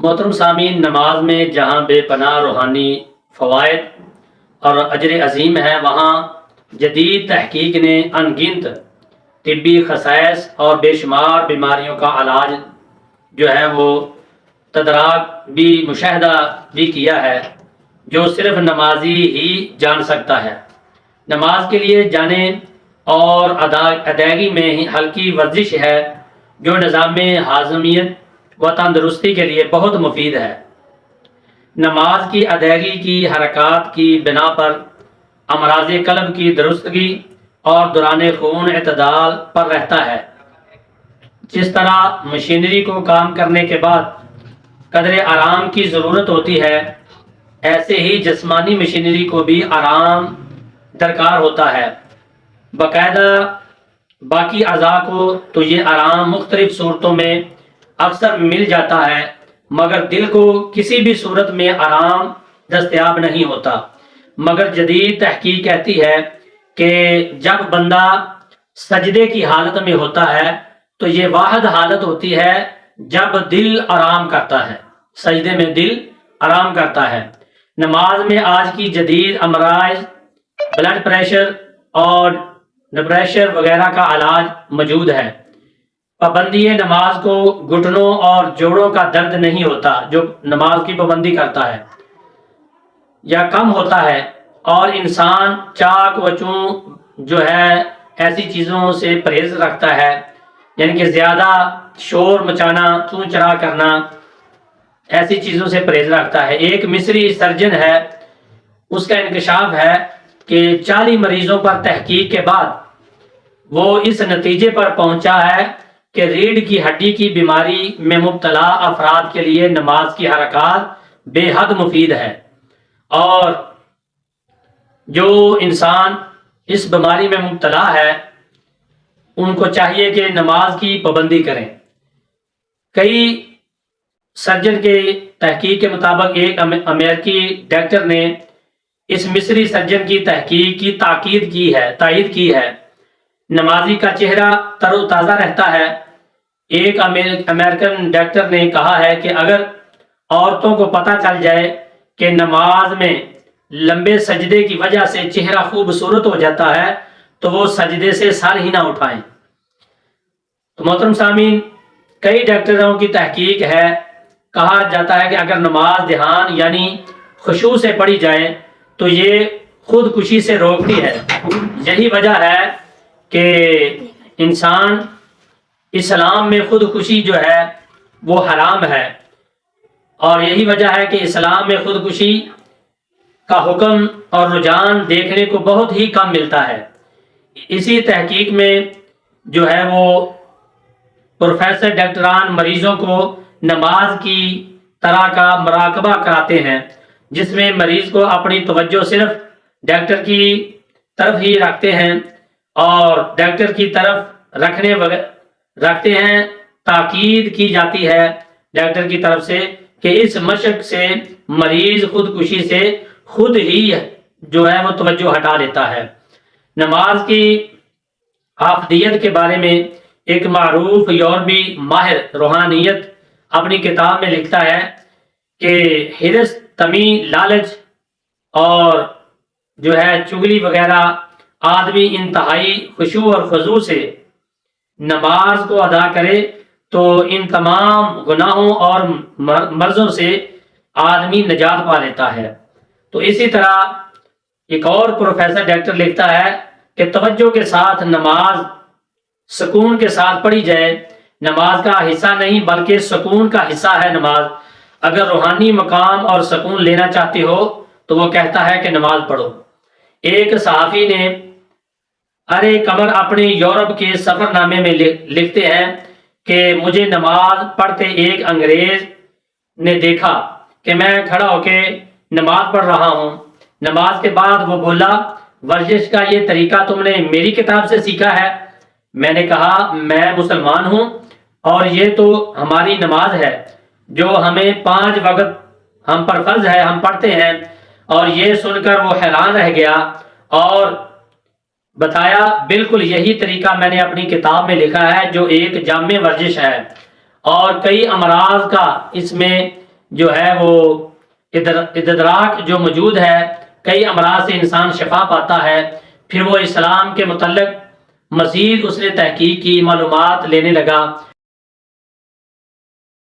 محترم سامعین، نماز میں جہاں بے پناہ روحانی فوائد اور اجر عظیم ہے، وہاں جدید تحقیق نے ان گنت طبی خصائص اور بے شمار بیماریوں کا علاج جو ہے وہ تدارک بھی مشاہدہ بھی کیا ہے، جو صرف نمازی ہی جان سکتا ہے۔ نماز کے لیے جانے اور ادائیگی میں ہلکی ورزش ہے جو نظام ہاضمیت و تندرستی کے لیے بہت مفید ہے۔ نماز کی ادائیگی کی حرکات کی بنا پر امراض قلب کی درستگی اور دوران خون اعتدال پر رہتا ہے۔ جس طرح مشینری کو کام کرنے کے بعد قدر آرام کی ضرورت ہوتی ہے، ایسے ہی جسمانی مشینری کو بھی آرام درکار ہوتا ہے۔ باقاعدہ باقی اعضاء کو تو یہ آرام مختلف صورتوں میں اکثر مل جاتا ہے، مگر دل کو کسی بھی صورت میں آرام دستیاب نہیں ہوتا۔ مگر جدید تحقیق کہتی ہے کہ جب بندہ سجدے کی حالت میں ہوتا ہے تو یہ واحد حالت ہوتی ہے جب دل آرام کرتا ہے، سجدے میں دل آرام کرتا ہے۔ نماز میں آج کی جدید امراض، بلڈ پریشر اور ڈپریشن وغیرہ کا علاج موجود ہے۔ پابندی نماز کو گھٹنوں اور جوڑوں کا درد نہیں ہوتا جو نماز کی پابندی کرتا ہے یا کم ہوتا ہے، اور انسان چاق و چون جو ہے ایسی چیزوں سے پرہیز رکھتا ہے، یعنی کہ زیادہ شور مچانا، چون چرا کرنا، ایسی چیزوں سے پرہیز رکھتا ہے۔ ایک مصری سرجن ہے، اس کا انکشاف ہے کہ 40 مریضوں پر تحقیق کے بعد وہ اس نتیجے پر پہنچا ہے کہ ریڑھ کی ہڈی کی بیماری میں مبتلا افراد کے لیے نماز کی حرکات بے حد مفید ہے، اور جو انسان اس بیماری میں مبتلا ہے ان کو چاہیے کہ نماز کی پابندی کریں۔ کئی سرجن کے تحقیق کے مطابق ایک امریکی ڈاکٹر نے اس مصری سرجن کی تحقیق کی تائید کی ہے۔ نمازی کا چہرہ تر و تازہ رہتا ہے۔ ایک امریکن ڈاکٹر نے کہا ہے کہ اگر عورتوں کو پتہ چل جائے کہ نماز میں لمبے سجدے کی وجہ سے چہرہ خوبصورت ہو جاتا ہے تو وہ سجدے سے سر ہی نہ اٹھائیں۔ تو محترم سامعین، کئی ڈاکٹروں کی تحقیق ہے، کہا جاتا ہے کہ اگر نماز دھیان یعنی خشوع سے پڑھی جائے تو یہ خودکشی سے روکتی ہے۔ یہی وجہ ہے کہ انسان اسلام میں خودکشی جو ہے وہ حرام ہے، اور یہی وجہ ہے کہ اسلام میں خودکشی کا حکم اور رجحان دیکھنے کو بہت ہی کم ملتا ہے۔ اسی تحقیق میں جو ہے وہ پروفیسر ڈاکٹران مریضوں کو نماز کی طرح کا مراقبہ کراتے ہیں، جس میں مریض کو اپنی توجہ صرف ڈاکٹر کی طرف ہی رکھتے ہیں، اور ڈاکٹر کی طرف رکھتے ہیں۔ تاکید کی جاتی ہے ڈاکٹر کی طرف سے کہ اس مشق سے مریض خودکشی سے خود ہی جو ہے وہ توجہ ہٹا لیتا ہے۔ نماز کی افضلیت کے بارے میں ایک معروف یورپی ماہر روحانیت اپنی کتاب میں لکھتا ہے کہ حرص، طمع، لالچ اور جو ہے چغلی وغیرہ آدمی انتہائی خشوع اور خضوع سے نماز کو ادا کرے تو ان تمام گناہوں اور مرضوں سے آدمی نجات پا لیتا ہے۔ تو اسی طرح ایک اور پروفیسر ڈاکٹر لکھتا ہے کہ توجہ کے ساتھ نماز سکون کے ساتھ پڑھی جائے، نماز کا حصہ نہیں بلکہ سکون کا حصہ ہے نماز۔ اگر روحانی مقام اور سکون لینا چاہتے ہو تو وہ کہتا ہے کہ نماز پڑھو۔ ایک صحافی نے ارے قمر اپنے یورپ کے سفر نامے میں لکھتے ہیں کہ مجھے نماز پڑھتے ایک انگریز نے دیکھا کہ میں کھڑا ہو کے نماز پڑھ رہا ہوں۔ نماز کے بعد وہ بولا، ورزش کا یہ طریقہ تم نے میری کتاب سے سیکھا ہے؟ میں نے کہا، میں مسلمان ہوں اور یہ تو ہماری نماز ہے جو ہمیں 5 وقت ہم پر فرض ہے، ہم پڑھتے ہیں۔ اور یہ سن کر وہ حیران رہ گیا اور بتایا، بالکل یہی طریقہ میں نے اپنی کتاب میں لکھا ہے جو ایک جامع ورزش ہے، اور کئی امراض کا اس میں جو ہے وہ ادراک جو موجود ہے، کئی امراض سے انسان شفا پاتا ہے۔ پھر وہ اسلام کے متعلق مزید اس نے تحقیق کی، معلومات لینے لگا،